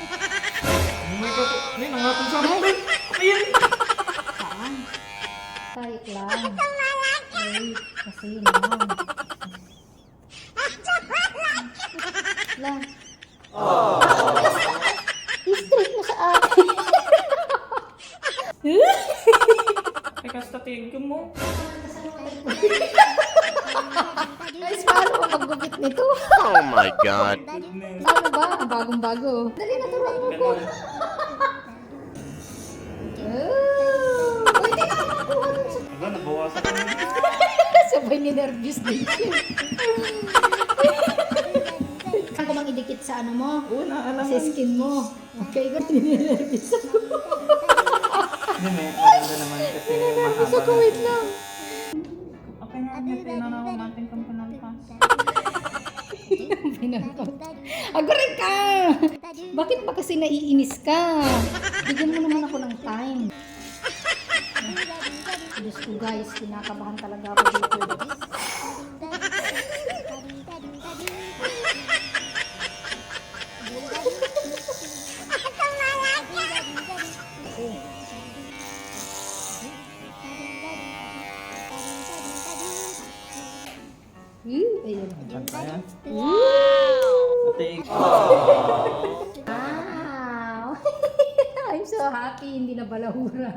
Ay, nangatong sa akin. Ayun. Saan? Tarik lang. Ay, kasi yun naman. Lang. I-straight mo sa akin. Ay, kasta tingin mo. Guys, paano ko maggupit nito? Oh my God. Ano ba? Bagong-bago. Dali na, turuan mo po. Uy, di ka makakuha dun sa... Aba, nabawasan ka na. Sabay ni nervous din siya. Saan ko mang idikit sa ano mo? Oo, naalam Sa skin mo. Okay, ganun ninervous ako. Hindi, may maganda naman kasi Nervous mahaba ako, na. wait lang. Okay na, may na ako natin kang panalpas. Agorin ka! Bakit ba kasi naiinis ka? Bigyan mo naman ako ng time. Diyos ko guys, kinakabahan talaga ako dito. Ayun. Diyan tayo. Wow! Ate, Wow! I'm so happy, hindi na balahura.